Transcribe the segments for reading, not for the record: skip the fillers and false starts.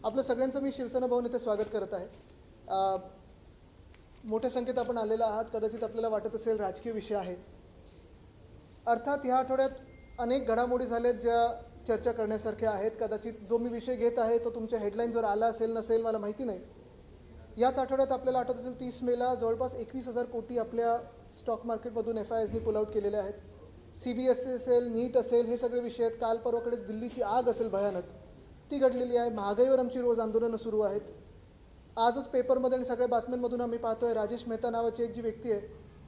आपलं सगळ्यांचं मी शिवसेना भवन येथे स्वागत करत आहे। मोठ्या संख्येत आपण आलेला आहात। कदाचित आपल्याला वाटत असेल राजकीय विषय आहे। अर्थात ह्या आठवड्यात अनेक घडामोडी झाल्यात ज्या चर्चा करण्यासारख्या आहेत। कदाचित जो मी विषय घेत आहे तो तुमच्या हेडलाईन्सवर आला असेल नसेल मला माहिती नाही। याच आठवड्यात आपल्याला आठवत असेल 30 मेला जवळपास 21,000 कोटी आपल्या स्टॉक मार्केटमधून FISनी पुल आउट केलेले आहेत। CBSE असेल, नीट असेल, हे सगळे विषय आहेत। काल परवाकडेच दिल्लीची आग असेल भयानक, ती घडलेली आहे। महागाईवर आमची रोज आंदोलनं सुरू आहेत। आजच पेपरमध्ये आणि सगळ्या बातम्यांमधून आम्ही पाहतोय राजेश मेहता नावाची एक जी व्यक्ती आहे,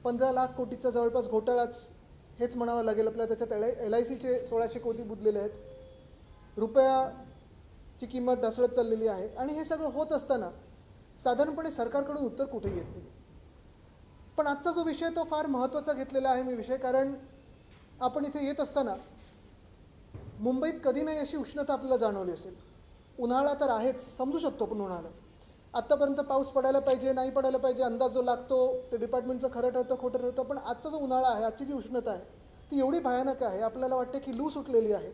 15 लाख कोटीचा जवळपास घोटाळाच हेच म्हणावं लागेल आपल्याला। त्याच्यात LICचे 1600 कोटी बुडलेले आहेत। रुपयाची किंमत ढासळत चाललेली आहे। आणि हे सगळं होत असताना साधारणपणे सरकारकडून उत्तर कुठेही येत नाही। पण आजचा जो विषय तो फार महत्त्वाचा घेतलेला आहे मी विषय, कारण आपण इथे येत असताना मुंबईत कधी नाही अशी उष्णता आपल्याला जाणवली असेल। उन्हाळा तर आहेच, समजू शकतो आपण उन्हाळा। आत्तापर्यंत पाऊस पडायला पाहिजे नाही पडायला पाहिजे अंदाज जो लागतो ते डिपार्टमेंटचं खरं ठरतं खोटं ठरतं, पण आजचा जो उन्हाळा आहे, आजची जी उष्णता आहे ती एवढी भयानक आहे, आपल्याला वाटते की लू सुटलेली आहे।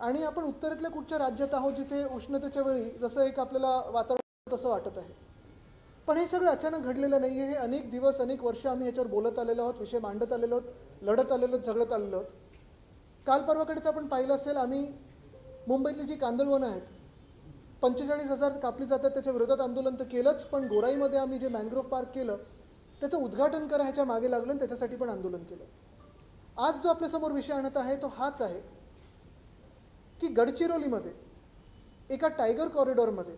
आणि आपण उत्तरेतल्या कुठच्या राज्यात आहोत जिथे उष्णतेच्या वेळी जसं एक आपल्याला वातावरण तसं वाटत आहे। पण हे सगळं अचानक घडलेलं नाही आहे। हे अनेक दिवस अनेक वर्ष आम्ही याच्यावर बोलत आलेलो आहोत, विषय मांडत आलेलो आहोत, लढत आलेलो आहोत, झगडत आलेलो आहोत। काल परवाकडेच आपण पाहिलं असेल, आम्ही मुंबईतली जी कांदळवनं आहेत 45,000 कापली जातात त्याच्या विरोधात आंदोलन तर केलंच, पण गोराईमध्ये आम्ही जे मॅनग्रोव्ह पार्क केलं त्याचं उद्घाटन करा ह्याच्या मागे लागलं आणि त्याच्यासाठी पण आंदोलन केलं। आज जो आपल्यासमोर विषय आणत आहे तो हाच आहे की गडचिरोलीमध्ये एका टायगर कॉरिडॉरमध्ये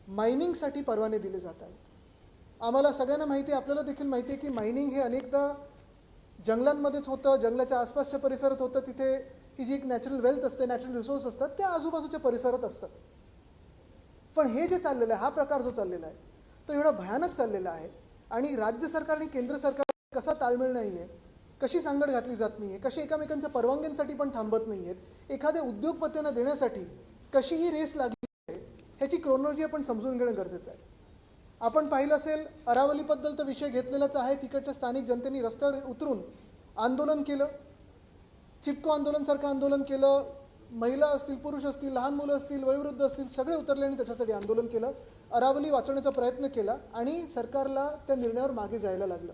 मायनिंगसाठी परवाने दिले जात आहेत। आम्हाला सगळ्यांना माहिती आहे, आपल्याला देखील माहिती आहे की मायनिंग हे अनेकदा जंगलांमध्येच होतं, जंगलाच्या आसपासच्या परिसरात होतं। तिथे ही जी एक नॅचरल वेल्थ असते, नॅचरल रिसोर्स असतात त्या आजूबाजूच्या परिसरात असतात। पण हे जे चाललेलं आहे, हा प्रकार जो चाललेला आहे तो एवढा भयानक चाललेला आहे आणि राज्य सरकार आणि केंद्र सरकार कसा ताळमेळ नाही आहे, कशी सांगड घातली जात नाही आहे, कशी एकमेकांच्या परवानग्यांसाठी पण थांबत नाही आहेत, एखाद्या उद्योगपत्यांना देण्यासाठी कशी ही रेस लागली आहे ह्याची क्रोनॉलॉजी आपण समजून घेणं गरजेचं आहे। आपण पाहिलं असेल अरावलीबद्दल तर विषय घेतलेलाच आहे। तिकडच्या स्थानिक जनतेने रस्त्यावर उतरून आंदोलन केलं, चिपको आंदोलनसारखं आंदोलन केलं। महिला असतील, पुरुष असतील, लहान मुलं असतील, वयोवृद्ध असतील, सगळे उतरले आणि त्याच्यासाठी आंदोलन केलं। अरावली वाचवण्याचा प्रयत्न केला आणि सरकारला त्या निर्णयावर मागे जायला लागलं।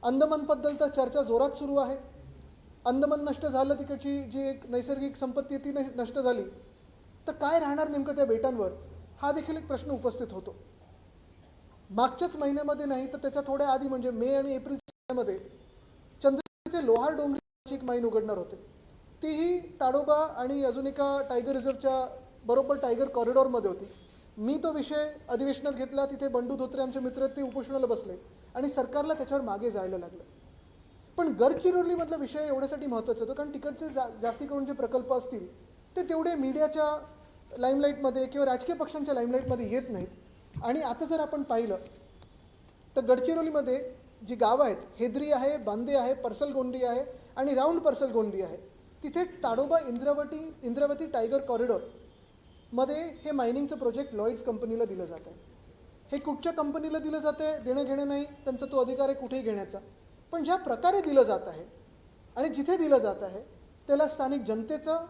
अंदमानबद्दल तर चर्चा जोरात सुरू आहे। अंदमान नष्ट झालं, तिकडची जी एक नैसर्गिक संपत्ती ती नष्ट झाली तर काय राहणार नेमकं त्या बेटांवर, हा देखील एक प्रश्न उपस्थित होतो। मागच्याच महिन्यामध्ये नाही तर त्याच्या थोड्या आधी म्हणजे मे आणि एप्रिलच्या महिन्यामध्ये चंद्रपूरचे लोहार डोंगरीची एक माईन उघडणार होते। तीही ताडोबा आणि अजून एका टायगर रिझर्वच्या बरोबर टायगर कॉरिडॉरमध्ये होती। मी तो विषय अधिवेशनात घेतला, तिथे बंडू धोत्रे आमचे मित्र ते उपोषणाला बसले आणि सरकारला त्याच्यावर मागे जायला लागलं। पण गडचिरोलीमधला विषय एवढ्यासाठी महत्त्वाचा होता कारण तिकडचे जास्ती करून जे प्रकल्प असतील ते तेवढे मीडियाच्या लाईमलाईटमध्ये किंवा राजकीय पक्षांच्या लाईमलाईटमध्ये येत नाहीत। आणि आता जर आपण पाहिलं तर गडचिरोलीमध्ये जी गावं आहेत, हेद्री आहे, बांदे आहे, परसलगोंडी आहे आणि राऊंड परसलगोंडी आहे, तिथे ताडोबा इंद्रावती टायगर कॉरिडॉरमध्ये हे मायनिंगचं प्रोजेक्ट लॉईड्स कंपनीला दिलं जात आहे। हे कुठच्या कंपनीला दिलं जातं आहे देणं घेणं नाही, त्यांचा तो अधिकार आहे कुठेही घेण्याचा, पण ज्या प्रकारे दिलं जात आहे आणि जिथे दिलं जात आहे त्याला स्थानिक जनतेचं,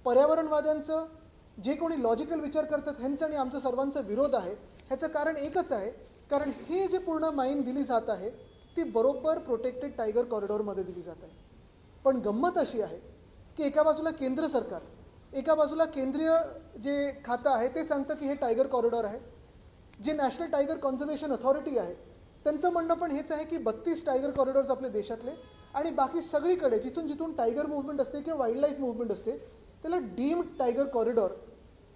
पर्यावरणवाद्यांचं, जे कोणी लॉजिकल विचार करतात ह्यांचं आणि आमचा सर्वांचा विरोध आहे। ह्याचं कारण एकच आहे, कारण हे जे पूर्ण माईन दिली जात आहे ती बरोबर प्रोटेक्टेड टायगर कॉरिडॉरमध्ये दिली जात आहे। पण गंमत अशी आहे की एका बाजूला केंद्र सरकार, एका बाजूला केंद्रीय जे खातं आहे ते सांगतं की हे टायगर कॉरिडॉर आहे। जे नॅशनल टायगर कन्झर्वेशन अथॉरिटी आहे त्यांचं म्हणणं पण हेच आहे की 32 टायगर कॉरिडॉर्स आपल्या देशातले आणि बाकी सगळीकडे जिथून जिथून टायगर मूव्हमेंट असते किंवा वाईल्ड लाईफ मूव्हमेंट असते त्याला डीम्ड टायगर कॉरिडॉर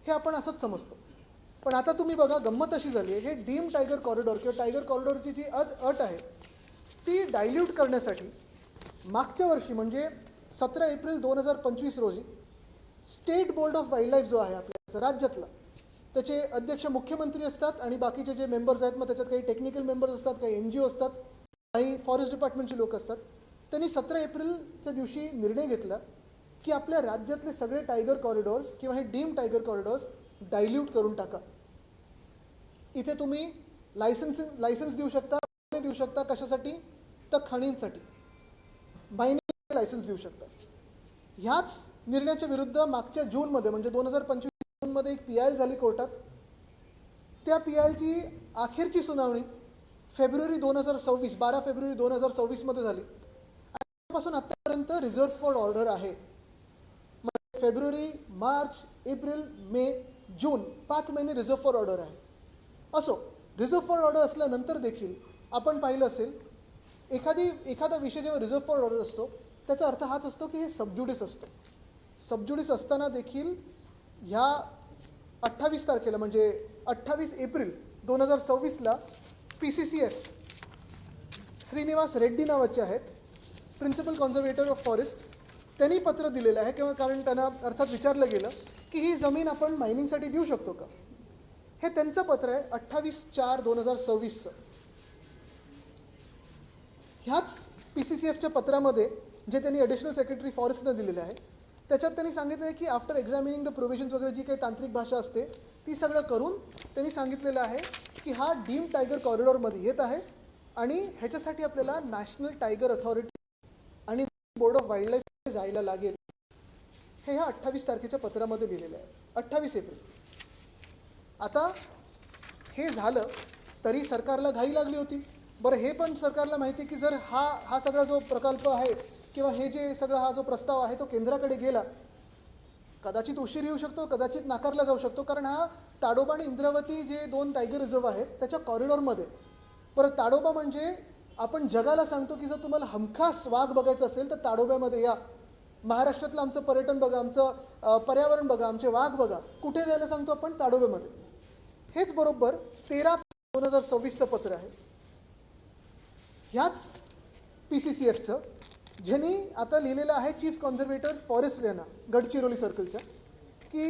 हे आपण असंच समजतो। पण आता तुम्ही बघा, गंमत अशी झाली आहे, हे डीम्ड टायगर कॉरिडॉर किंवा टायगर कॉरिडॉरची जी अट आहे ती डायल्यूट करण्यासाठी मागच्या वर्षी म्हणजे 17 एप्रिल 2025 रोजी state board of wild life जो आहे आपल्या राज्यातला, त्याचे अध्यक्ष मुख्यमंत्री असतात आणि बाकीचे जे मेंबर्स आहेत, मग त्याच्यात काही टेक्निकल मेंबर्स असतात, काही NGO असतात, काही फॉरेस्ट डिपार्टमेंटचे लोक असतात, त्यांनी 17 एप्रिलच्या दिवशी निर्णय घेतला की आपल्या राज्यातले सगळे टायगर कॉरिडॉर्स किंवा हे डीम टायगर कॉरिडॉर्स डायल्यूट करून टाका। इथे तुम्ही लायसन्स देऊ शकता, कशासाठी तर खणींसाठी, मायनिंग लायसन्स देऊ शकता। ह्याच निर्णयाच्या विरुद्ध मागच्या जूनमध्ये म्हणजे 2025 मध्ये एक PIL झाली कोर्टात. त्या PILची अखेरची सुनावणी फेब्रुवारी 2026 12 फेब्रुवारी 2026 मध्ये झाली. आणि त्यापासून आतापर्यंत रिझर्व्ह फॉर ऑर्डर आहे. म्हणजे फेब्रुवारी, मार्च, एप्रिल, मे, जून 5 महिने रिझर्व्ह फॉर ऑर्डर आहे. असो, रिझर्व्ह फॉर ऑर्डर असल्यानंतर देखील आपण पाहिलं असेल एखादा विषय जेव्हा रिझर्व्ह फॉर ऑर्डर असतो त्याचा अर्थ हाच असतो की हे सबज्युडिस असतो. सबज्युडिस असताना देखील ह्या 28 तारखेला म्हणजे 28 एप्रिल 2026ला PCCF श्रीनिवास रेड्डी नावाचे आहेत, प्रिन्सिपल कॉन्झर्वेटर ऑफ फॉरेस्ट, त्यांनी पत्र दिलेलं आहे किंवा कारण त्यांना अर्थात विचारलं गेलं की ही जमीन आपण मायनिंगसाठी देऊ शकतो का. हे त्यांचं पत्र आहे 28/4/2026. ह्याच PCCFच्या पत्रामध्ये जे त्यांनी ॲडिशनल सेक्रेटरी फॉरेस्टनं दिलेलं आहे त्याच्यात त्यांनी सांगितलं आहे की आफ्टर एक्झामिनिंग द प्रोव्हिजन्स वगैरे जी काही तांत्रिक भाषा असते ती सगळं करून त्यांनी सांगितलेलं आहे की हा डीम टायगर कॉरिडॉरमध्ये येत आहे आणि ह्याच्यासाठी आपल्याला नॅशनल टायगर अथॉरिटी आणि बोर्ड ऑफ वाईल्ड लाईफ जायला लागेल. हे ह्या 28 तारखेच्या पत्रामध्ये लिहिलेलं आहे. 28 एप्रिल. आता हे झालं तरी सरकारला घाई लागली होती. बरं, हे पण सरकारला माहिती की जर हा सगळा जो प्रकल्प आहे किंवा हे जे सगळा हा जो प्रस्ताव आहे तो केंद्राकडे गेला, कदाचित उशीर येऊ शकतो, कदाचित नाकारला जाऊ शकतो, कारण हा ताडोबा आणि इंद्रावती जे 2 टायगर रिझर्व आहेत त्याच्या कॉरिडॉरमध्ये. परत ताडोबा म्हणजे आपण जगाला सांगतो की जर तुम्हाला हमखास वाघ बघायचं असेल तर ताडोब्यामध्ये या, महाराष्ट्रातलं आमचं पर्यटन बघा, आमचं पर्यावरण बघा, आमचे वाघ बघा. कुठे जायला सांगतो आपण? ताडोब्यामध्ये. हेच बरोबर 13/2026चं पत्र आहे ह्याच PCCFचं, ज्यांनी आता लिहिलेलं आहे चीफ कॉन्झर्वेटर फॉरेस्ट यांना गडचिरोली सर्कलच्या, की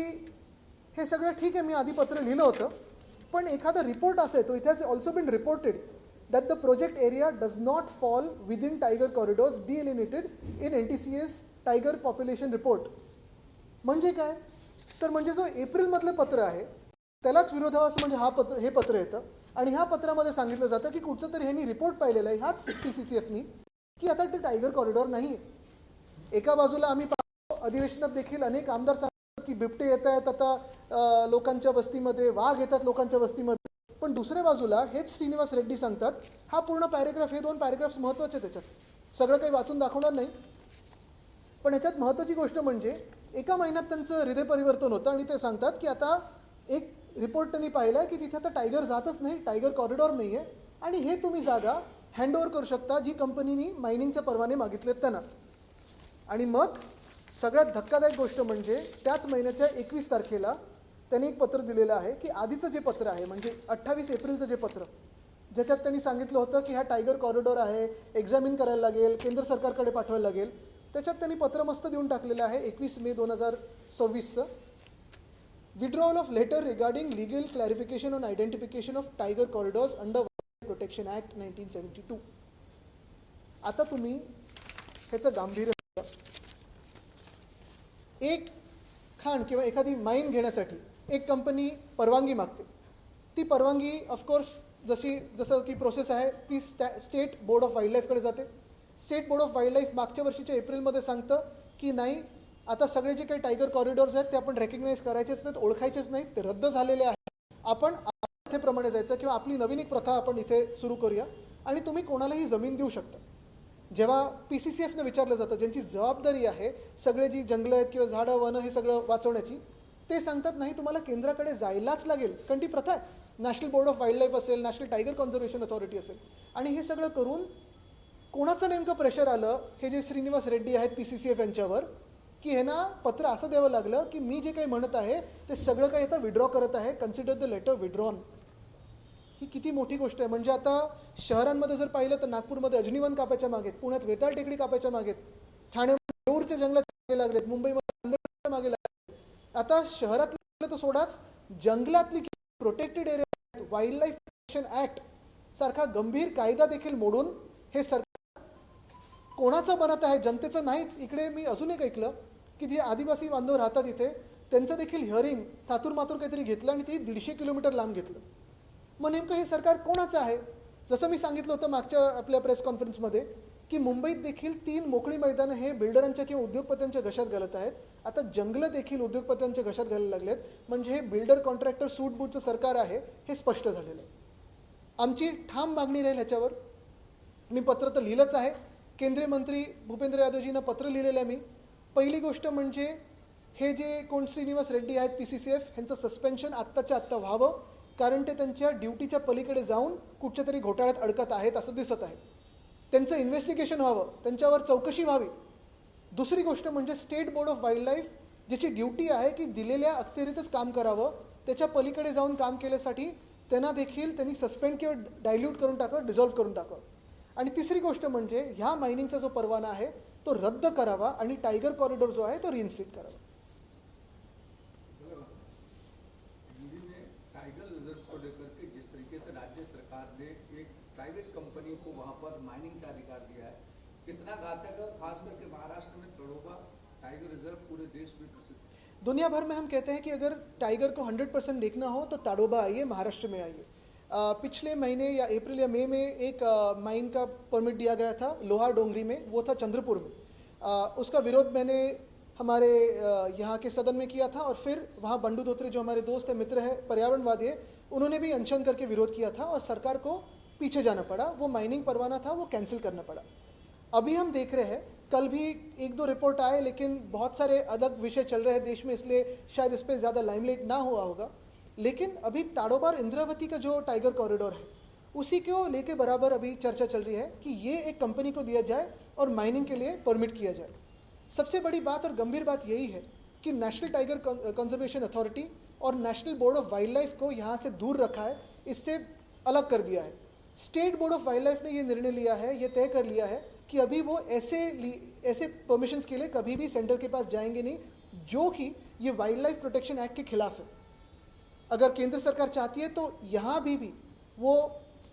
हे सगळं ठीक आहे, मी आधी पत्र लिहिलं होतं, पण एखादा रिपोर्ट असा येतो, it has also been reported that the project area does not fall within tiger corridors delineated in NTCS tiger population report. म्हणजे काय तर म्हणजे जो एप्रिलमधलं पत्र आहे त्यालाच विरोधाभास म्हणजे हे पत्र येतं आणि ह्या पत्रामध्ये सांगितलं जातं की कुठचं तरी ह्यांनी रिपोर्ट पाहिलेला आहे ह्याच PCCFनी की आता ते टायगर कॉरिडॉर नाही आहे. एका बाजूला आम्ही पाहतो अधिवेशनात देखील अनेक आमदार सांगतात की बिबटे येत आहेत आता लोकांच्या वस्तीमध्ये, वाघ येतात लोकांच्या वस्तीमध्ये, पण दुसऱ्या बाजूला हेच श्रीनिवास रेड्डी सांगतात, हा पूर्ण पॅरेग्राफ, हे 2 पॅरेग्राफ्स महत्त्वाचे, त्याच्यात सगळं काही वाचून दाखवणार नाही, पण ह्याच्यात महत्त्वाची गोष्ट म्हणजे एका महिन्यात त्यांचं हृदय परिवर्तन होतं आणि ते सांगतात की आता एक रिपोर्ट त्यांनी पाहिला की तिथे आता टायगर जातच नाही, टायगर कॉरिडॉर नाही आहे आणि हे तुम्ही जागा हँडओव्हर करू शकता जी कंपनीनी मायनिंगचे परवाने मागितलेत त्यांना. आणि मग सगळ्यात धक्कादायक गोष्ट म्हणजे त्याच महिन्याच्या 21 तारखेला त्यांनी एक पत्र दिलेलं आहे की आधीचं जे पत्र आहे म्हणजे 28 एप्रिलचं जे पत्र, ज्याच्यात त्यांनी सांगितलं होतं की हा टायगर कॉरिडॉर आहे, एक्झामिन करायला लागेल, केंद्र सरकारकडे पाठवायला लागेल, त्याच्यात त्यांनी पत्र मस्त देऊन टाकलेलं आहे 21 मे 2026चं. Withdrawal of letter regarding legal clarification on identification of tiger corridors under protection act 1972. आता तुम्ही ह्याचं गांभीर्य, एक खाण किंवा एखादी माईन घेण्यासाठी एक कंपनी परवानगी मागते. ती परवानगी ऑफकोर्स जसं की प्रोसेस आहे ती स्टेट बोर्ड ऑफ वाईल्ड लाईफकडे जाते. State board of wild life मागच्या वर्षीच्या एप्रिलमध्ये सांगतं की नाही, आता सगळे जे काही टायगर कॉरिडॉर्स आहेत ते आपण रेकग्नाइज करायचेच नाहीत, ओळखायचेच नाहीत, ते रद्द झालेले आहेत, आपण प्रथेप्रमाणे जायचं किंवा आपली नवीन एक प्रथा आपण इथे सुरू करूया आणि तुम्ही कोणालाही जमीन देऊ शकता. जेव्हा PCCFनं विचारलं जातं, ज्यांची जबाबदारी आहे सगळे जी जंगलं आहेत किंवा झाडं वनं हे सगळं वाचवण्याची, ते सांगतात नाही, तुम्हाला केंद्राकडे जायलाच लागेल, कारण ती प्रथा आहे. National board of wild life असेल, नॅशनल टायगर कॉन्झर्वेशन अथॉरिटी असेल, आणि हे सगळं करून कोणाचं नेमकं प्रेशर आलं, हे जे श्रीनिवास रेड्डी आहेत PCCF यांच्यावर, की हे ना पत्र असं द्यावं लागलं की मी जे काही म्हणत आहे ते सगळं काही आता विड्रॉ करत आहे, कन्सिडर द लेटर विड्रॉन. ही किती मोठी गोष्ट आहे. म्हणजे आता शहरांमध्ये जर पाहिलं तर नागपूरमध्ये अजनीवन कापायच्या मागेत, पुण्यात वेताळ टेकडी कापायच्या मागेत, ठाण्यामध्ये देऊरच्या जंगलात मागे लागलेत, मुंबईमध्ये नांदेडच्या मागे लागलेत. आता शहरातलं तर सोडाच, जंगलातली protected area wild life protection act सारखा गंभीर कायदा देखील मोडून हे सरकार कोणाचं बनत आहे, जनतेचं नाहीच. इकडे मी अजून एक ऐकलं की जे आदिवासी बांधव राहतात इथे त्यांचं देखील हिअरिंग थातूर मातूर काहीतरी घेतलं आणि ते 150 किलोमीटर लांब घेतलं. मग नेमकं हे सरकार कोणाचं आहे? जसं मी सांगितलं होतं मागच्या आपल्या प्रेस कॉन्फरन्समध्ये की मुंबईत देखील 3 मोकळी मैदानं हे बिल्डरांच्या किंवा उद्योगपत्यांच्या घशात घालत आहेत. आता जंगलं देखील उद्योगपत्यांच्या घशात घालायला लागलेत. म्हणजे हे बिल्डर कॉन्ट्रॅक्टर सूटबूटचं सरकार आहे हे स्पष्ट झालेलं आहे. आमची ठाम मागणी राहील ह्याच्यावर. मी पत्र तर लिहिलंच आहे. केंद्रीय मंत्री भूपेंद्र यादवजींना पत्र लिहिलेलं आहे मी. पहिली गोष्ट म्हणजे हे जे कोण श्रीनिवास रेड्डी आहेत PCCF ह्यांचं सस्पेन्शन आत्ताच्या आत्ता व्हावं, कारण ते त्यांच्या ड्युटीच्या पलीकडे जाऊन कुठच्या तरी घोटाळ्यात अडकत आहेत असं दिसत आहे. त्यांचं इन्व्हेस्टिगेशन व्हावं, त्यांच्यावर चौकशी व्हावी. दुसरी गोष्ट म्हणजे state board of wild life ज्याची ड्युटी आहे की दिलेल्या अखत्यारीतच काम करावं, त्याच्या पलीकडे जाऊन काम केल्यासाठी त्यांना देखील त्यांनी सस्पेंड किंवा डायल्यूट करून टाकावं, डिझॉल्व्ह करून टाकावं. आणि तिसरी गोष्ट म्हणजे ह्या मायनिंगचा जो परवाना आहे तो रद्द करावा आणि टायगर कॉरिडॉर जो आहे तो रिइन्स्टेट करावा. टाइगर रिजर्व को लेकर के जिस तरीके से राज्य सरकार ने एक प्राइवेट कंपनी को वहां पर माइनिंग का अधिकार दिया है, कितना घातक है, खास करके महाराष्ट्र में तड़ोबा टाइगर रिजर्व पूरे देश में प्रसिद्ध है. दुनिया भर में हम कहते हैं कि अगर टाइगर को 100% देखना हो तो ताडोबा आइए, महाराष्ट्र में आइए. पिछले महीने या अप्रैल या मई में एक माइन का परमिट दिया गया था लोहार डोंगरी में, वो था चंद्रपुर में. उसका विरोध मैंने हमारे यहाँ के सदन में किया था और फिर वहाँ बंडू धोत्रे जो हमारे दोस्त हैं, मित्र हैं, पर्यावरणवादी है, उन्होंने भी अनशन करके विरोध किया था और सरकार को पीछे जाना पड़ा. वो माइनिंग परवाना था वो कैंसिल करना पड़ा. अभी हम देख रहे हैं, कल भी 1-2 रिपोर्ट आए, लेकिन बहुत सारे अलग विषय चल रहे हैं देश में, इसलिए शायद इस पर ज़्यादा लाइमलाइट ना हुआ होगा. लेकिन अभी ताड़ोबार इंद्रावती का जो टाइगर कॉरिडोर है उसी को लेके बराबर अभी चर्चा चल रही है कि ये एक कंपनी को दिया जाए और माइनिंग के लिए परमिट किया जाए. सबसे बड़ी बात और गंभीर बात यही है कि नेशनल टाइगर कंजर्वेशन अथॉरिटी और national board of wild life को यहाँ से दूर रखा है, इससे अलग कर दिया है. State board of wild life ने ये निर्णय लिया है, ये तय कर लिया है कि अभी वो ऐसे परमिशंस के लिए कभी भी सेंटर के पास जाएंगे नहीं जो कि ये वाइल्ड लाइफ प्रोटेक्शन एक्ट के खिलाफ है. अगर केंद्र सरकार चाहती है तो यहाँ भी वो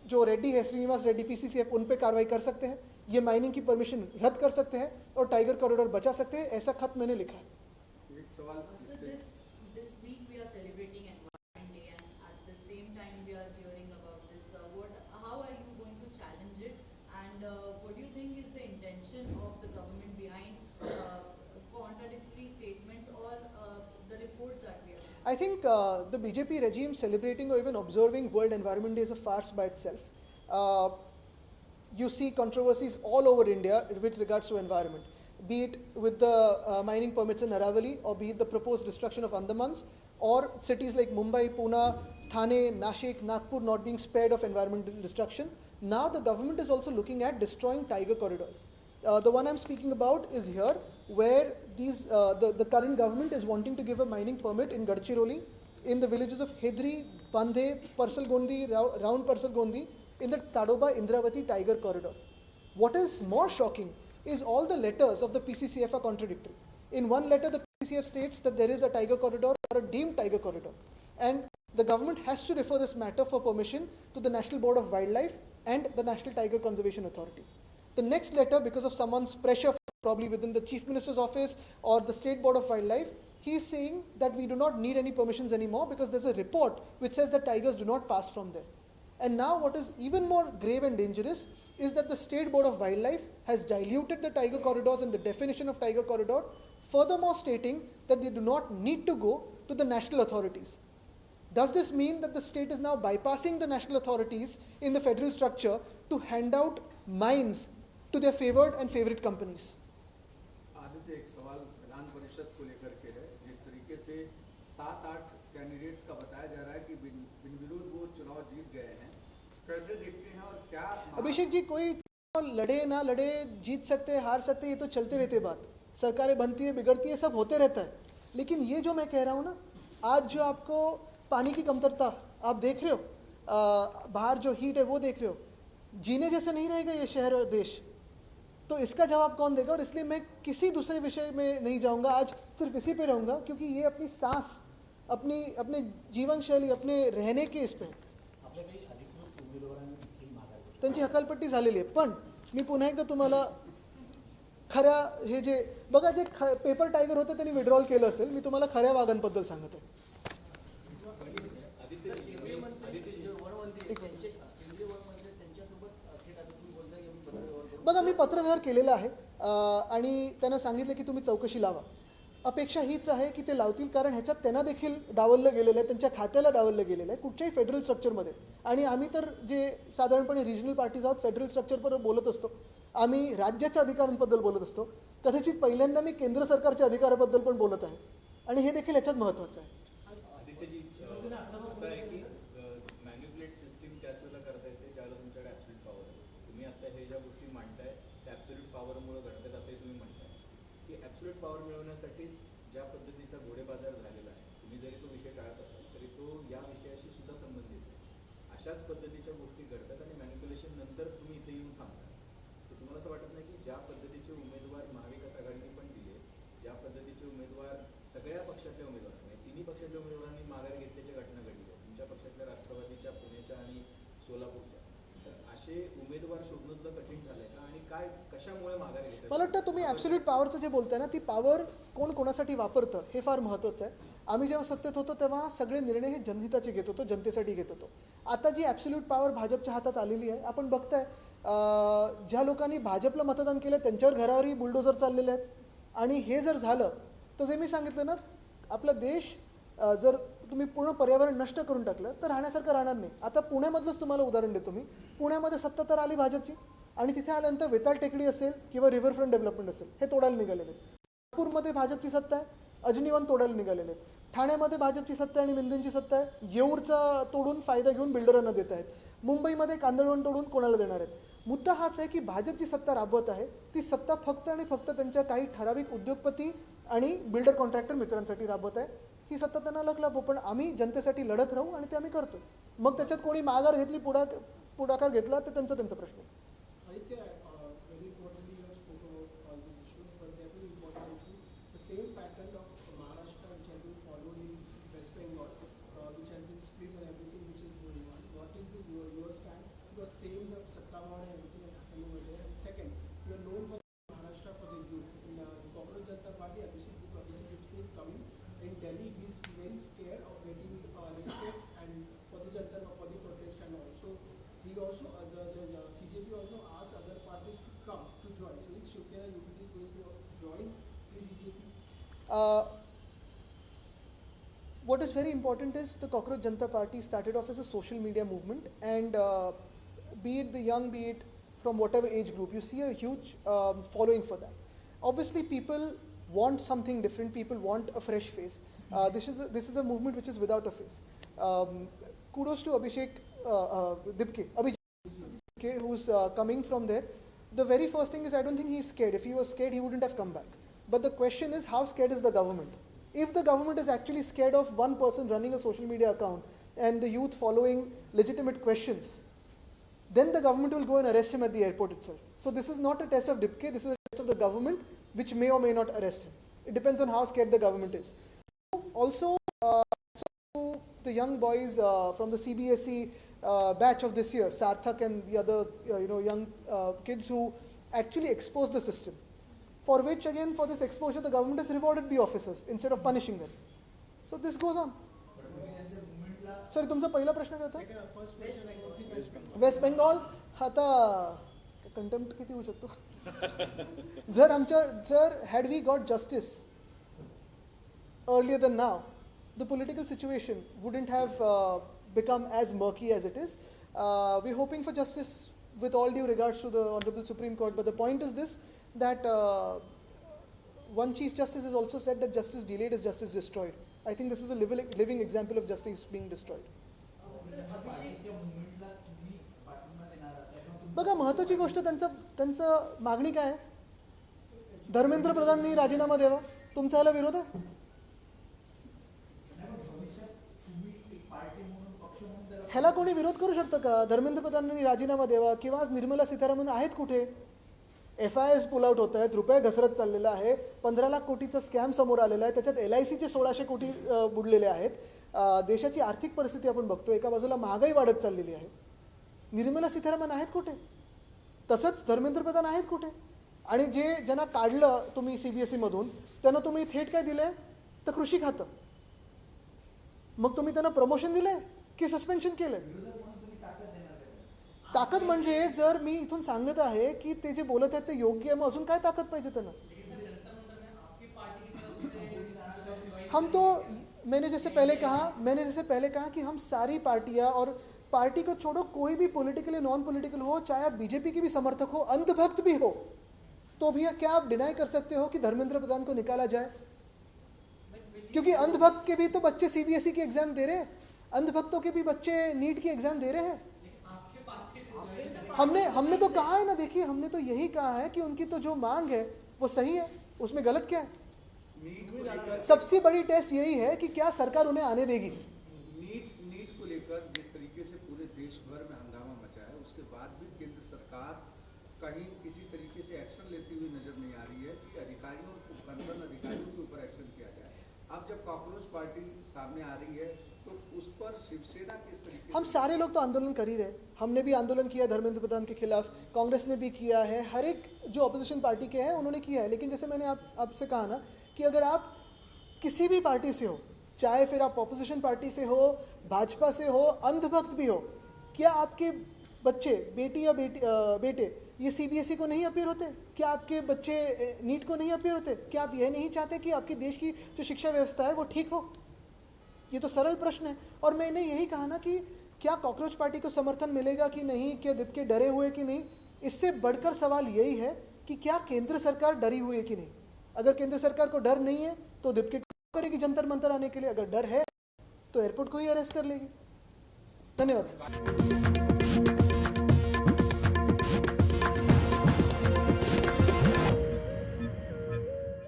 जो रेड्डी है, श्रीनिवास रेड्डी PCCF, उन पे कार्रवाई कर सकते हैं, ये माइनिंग की परमिशन रद्द कर सकते हैं और टाइगर कॉरिडोर बचा सकते हैं. ऐसा खत मैंने लिखा है. एक सवाल this week we are celebrating Environment Day and at the same time we are hearing about this. How are you going to challenge it and what do you think is the intention of the government behind contradictory statements or the reports that we are seeing? I think the BJP regime celebrating or even observing World Environment Day is a farce by itself. You see controversies all over India with regards to environment, be it with the mining permits in Aravalli or be it the proposed destruction of Andamans or cities like Mumbai, Pune, Thane, Nashik, Nagpur not being spared of environmental destruction. Now the government is also looking at destroying tiger corridors. The one I'm speaking about is here, where the current government is wanting to give a mining permit in Gadchiroli, in the villages of Hedri, Bandhe, Parsalgondi, Round Parsalgondi, in the Tadoba Indravati Tiger Corridor. What is more shocking is all the letters of the PCCF are contradictory. In one letter, the PCCF states that there is a tiger corridor or a deemed tiger corridor, and the government has to refer this matter for permission to the National Board of Wildlife and the National Tiger Conservation Authority. The next letter, because of someone's pressure, probably within the Chief Minister's office or the State Board of Wildlife, he is saying that we do not need any permissions anymore because there's a report which says that tigers do not pass from there. And now what is even more grave and dangerous is that the State Board of Wildlife has diluted the tiger corridors and the definition of tiger corridor, furthermore stating that they do not need to go to the national authorities. Does this mean that the state is now bypassing the national authorities in the federal structure to hand out mines to their favored and favorite companies? Aditya, एक सवाल विधान परिषद को लेकर के है. जिस तरीके से 7-8 candidates का बताया जा रहा है कि बिन विरोध वो चुनाव जीत गए हैं, कैसे देखते हैं और क्या? अभिषेक जी, कोई लड़े ना लड़े, जीत सकते हैं, हार सकते हैं, ये तो चलते रहते बात. सरकारें बनती है, बिगड़ती है, सब होते रहता है. लेकिन ये जो मैं कह रहा हूँ ना, आज जो आपको पानी की कमतरता आप देख रहे हो, बाहर जो हीट है वो देख रहे हो, जीने जैसे नहीं रहेगा ये शहर और देश. तो इसका जवाब कौन देगा? और इसलिए मैं किसी दूसरे विषय में नहीं जाऊंगा, आज सिर्फ इसी पे रहूंगा, क्योंकि ये अपनी सांस, अपने जीवन शैली, अपने रहने के इस पे त्यांची हकालपट्टी झालेली आहे. पण मी पुन्हा एकदा तुम्हाला खऱ्या हे जे बघा, जे पेपर टायगर होतं त्यांनी विड्रॉल केलं असेल, मी तुम्हाला खऱ्या वाघांबद्दल सांगत आहे. बघा, मी पत्रव्यवहार केलेला आहे आणि त्यांना सांगितलं की तुम्ही चौकशी लावा. अपेक्षा हीच आहे की ते लावतील, कारण ह्याच्यात त्यांना देखील डावललं गेलेलं आहे, त्यांच्या खात्याला डावललं गेलेलं आहे कुठच्याही फेडरल स्ट्रक्चरमध्ये. आणि आम्ही तर जे साधारणपणे रिजनल पार्टीज आहोत, फेडरल स्ट्रक्चरवर बोलत असतो, आम्ही राज्याच्या अधिकारांबद्दल बोलत असतो. कदाचित पहिल्यांदा मी केंद्र सरकारच्या अधिकाराबद्दल पण बोलत आहे आणि हे देखील ह्याच्यात महत्त्वाचं आहे. आदित्यजी, असं आहे की मॅन्युप्युलेट सिस्टीम त्याच वेळेला करता येते ज्याला तुमच्याकडे ॲब्सोल्यूट पॉवर आहे. तुम्ही आता हे ज्या गोष्टी मांडताय त्या ॲब्सोल्यूट पॉवरमुळे घडतात असंही तुम्ही म्हणताय की ॲब्सोल्यूट पॉवर मिळवण्यासाठीच ज्या पद्धतीचा घोडेबाजार झालेला आहे, तुम्ही जरी तो विषय टाळत असाल तरी तो या विषयाशी सुद्धा संबंधित आहे. अशाच पद्धतीच्या गोष्टी घडतात आणि मॅन्युप्युलेशन नंतर तुम्ही इथे येऊन थांबता. तर तुम्हाला असं वाटत नाही की ज्या पद्धतीचे उमेदवार महाविकास आघाडीने पण दिले, ज्या पद्धतीचे उमेदवार सगळ्या पक्षातल्या उमेदवार म्हणजे तिन्ही पक्षातल्या उमेदवारांनी माघार घेतल्याच्या घटना घडल्या, तुमच्या पक्षातल्या राष्ट्रवादीच्या, पुण्याच्या आणि सोलापूरच्या, तर असे उमेदवार शोधणं सुद्धा कठीण झालंय का? आणि काय कशामुळे माघार घेतात? मला वाटतं तुम्ही ॲब्सोल्यूट पॉवरचं जे बोलताय ना, ती पॉवर कोण कोणासाठी वापरतं हे फार महत्त्वाचं आहे. आम्ही जेव्हा सत्तेत होतो तेव्हा सगळे निर्णय हे जनहिताचे घेत होतो, जनतेसाठी घेत होतो. आता जी ॲब्सोल्यूट पॉवर भाजपच्या हातात आलेली आहे, आपण बघताय ज्या लोकांनी भाजपला मतदान केलं त्यांच्यावर घरावरही बुलडोजर चाललेले आहेत. आणि हे जर झालं तर जे मी सांगितलं ना, आपला देश जर तुम्ही पूर्ण पर्यावरण नष्ट करून टाकलं तर राहण्यासारखं राहणार नाही. आता पुण्यामधलंच तुम्हाला उदाहरण देतो मी. पुण्यामध्ये सत्ता तर आली भाजपची आणि तिथे आल्यानंतर वेताळ टेकडी असेल किंवा रिव्हरफ्रंट डेव्हलपमेंट असेल हे तोडायला निघालेले आहेत. नागपूरमध्ये भाजपची सत्ता आहे, अजनीवन तोडायला निघालेले आहेत. ठाण्यामध्ये भाजपची सत्ता आहे आणि मिंदेंची सत्ता आहे, येऊरचा तोडून फायदा घेऊन बिल्डरांना देत आहेत. मुंबईमध्ये कांदळवन तोडून कोणाला देणार आहेत. मुद्दा हाच आहे की भाजपची सत्ता राबवत आहे, ती सत्ता फक्त आणि फक्त त्यांच्या काही ठराविक उद्योगपती आणि बिल्डर कॉन्ट्रॅक्टर मित्रांसाठी राबवत आहे. ही सत्ता त्यांना लग, पण आम्ही जनतेसाठी लढत राहू आणि ते आम्ही करतो. मग त्याच्यात कोणी माघार घेतली, पुढाकार घेतला तर त्यांचा प्रश्न. Aditya, very importantly, you have spoken about all these issues, but there are very important issues. The same pattern of Maharashtra which has been followed in West Bengal, which has been split and everything which is going on. What is your stand? Because same the Sattawad and everything is happening over there. And second, you are known for Maharashtra for the youth. In the Congress Janata Party, Abhishek Gupta is coming in Delhi. He is very scared of getting arrested and for the Janata for the protest and all. So he also the CJP also asked other parties to come to join. So is Shiv Sena UPT going to join the CJP? What is very important is the Cockroach Janata Party started off as a social media movement, and be it the young, be it from whatever age group, you see a huge following for that. Obviously, people want something different. People want a fresh face. This is a movement which is without a face. Kudos to Abhishek Dipke, who's coming from there. The very first thing is, I don't think he's scared. If he was scared, he wouldn't have come back. But the question is, how scared is the government? If the government is actually scared of one person running a social media account and the youth following legitimate questions, then the government will go and arrest him at the airport itself. So this is not a test of Dipke, this is a test of the government, which may or may not arrest him. It depends on how scared the government is. Also, the young boys from the CBSE batch of this year, Sarthak and the other young kids who actually exposed the system, for which again, for this exposure, the government has rewarded the officers instead of punishing them. So this goes on. Sorry, तुमचा पहिला प्रश्न काय होता? First question about the West Bengal. West Bengal आता contempt किती होऊ शकतो? जर had we got justice earlier than now, the political situation wouldn't have become as murky as it is. We're hoping for justice with all due regards to the Honorable Supreme Court, but the point is this, that one Chief Justice has also said that justice delayed is justice destroyed. I think this is a living example of justice being destroyed. बघा, महत्त्वाची गोष्ट त्यांचं मागणी काय आहे? धर्मेंद्र प्रधाननी राजीनामा द्यावा. तुमचा याला विरोध आहे? ह्याला कोणी विरोध करू शकतं का? धर्मेंद्र प्रधानांनी राजीनामा द्यावा. किंवा आज निर्मला सीतारामन आहेत कुठे? FIS पुल आउट होत आहेत, रुपये घसरत चाललेला आहे, 15 लाख कोटीचा स्कॅम समोर आलेला आहे, त्याच्यात LICचे 1600 कोटी बुडलेले आहेत. देशाची आर्थिक परिस्थिती आपण बघतो, एका बाजूला महागाई वाढत चाललेली आहे. निर्मला सीतारामन आहेत कुठे? तसंच धर्मेंद्र प्रधान आहेत कुठे? आणि ज्यांना काढलं तुम्ही CBSE मधून, त्यांना तुम्ही थेट काय दिलंय? तर कृषी खातं. मग तुम्ही त्यांना प्रमोशन दिलंय की सस्पेन्शन केलंय? ताकद म्हणजे जर मी इथून सांगत आहे की ते जे बोलत आहेत ते योग्य आहे, मग अजून काय ताकद पाहिजे त्यांना? हम तो मैंने जैसे पहले कहा कि हम सारी पार्टियां, और पार्टी को छोड़ो, कोई भी पॉलिटिकल नॉन पॉलिटिकल हो, चाहे आप बीजेपी की भी समर्थक हो, अंधभक्त भी हो, तो भी क्या आप डिनाई कर सकते हो कि धर्मेंद्र प्रधान को निकाला जाए? क्योंकि अंधभक्त के भी तो बच्चे सीबीएसई की एग्जाम दे रहे हैं, अंधभक्तों के भी बच्चे नीट की एग्जाम दे रहे हैं। हमने तो कहा है ना, देखिए हमने तो यही कहा है कि उनकी तो जो मांग है वो सही है, उसमें गलत क्या है? सबसे बड़ी टेस्ट यही है कि क्या सरकार उन्हें आने देगी। नीट को लेकर जिस तरीके से पूरे देश भर में हंगामा मचा है, उसके बाद भी केंद्र सरकार कहीं किसी तरीके से एक्शन लेती हुई नजर नहीं आ रही है कि अधिकारियों को, कंसर्न अधिकारियों के ऊपर एक्शन किया जाए। अब जब कॉकरोच पार्टी सामने आ रही है तो उस पर शिवसेना किस तरीके हम सारे लोग तो आंदोलन कर ही रहे, हमने भी आंदोलन किया धर्मेंद्र प्रधान के खिलाफ, कांग्रेस ने भी किया है, हर एक जो अपोजिशन पार्टी के हैं उन्होंने किया है। लेकिन जैसे मैंने आपसे कहा ना कि अगर आप किसी भी पार्टी से हो, चाहे फिर आप अपोजिशन पार्टी से हो, भाजपा से हो, अंधभक्त भी हो, क्या आपके बच्चे, बेटी या बेटे ये सीबीएसई को नहीं अपीयर होते? क्या आपके बच्चे नीट को नहीं अपीयर होते? क्या आप यह नहीं चाहते कि आपके देश की जो शिक्षा व्यवस्था है वो ठीक हो? ये तो सरल प्रश्न है। और मैंने यही कहा ना कि क्या कॉकरोच पार्टी को समर्थन मिलेगा कि नहीं, क्या दीपके डरे हुए कि नहीं, इससे बढ़कर सवाल यही है कि क्या केंद्र सरकार डरी हुई है कि नहीं। अगर केंद्र सरकार को डर नहीं है तो दीपके करेगी जंतर मंतर आने के लिए, अगर डर है तो एयरपोर्ट को ही अरेस्ट कर लेगी। धन्यवाद।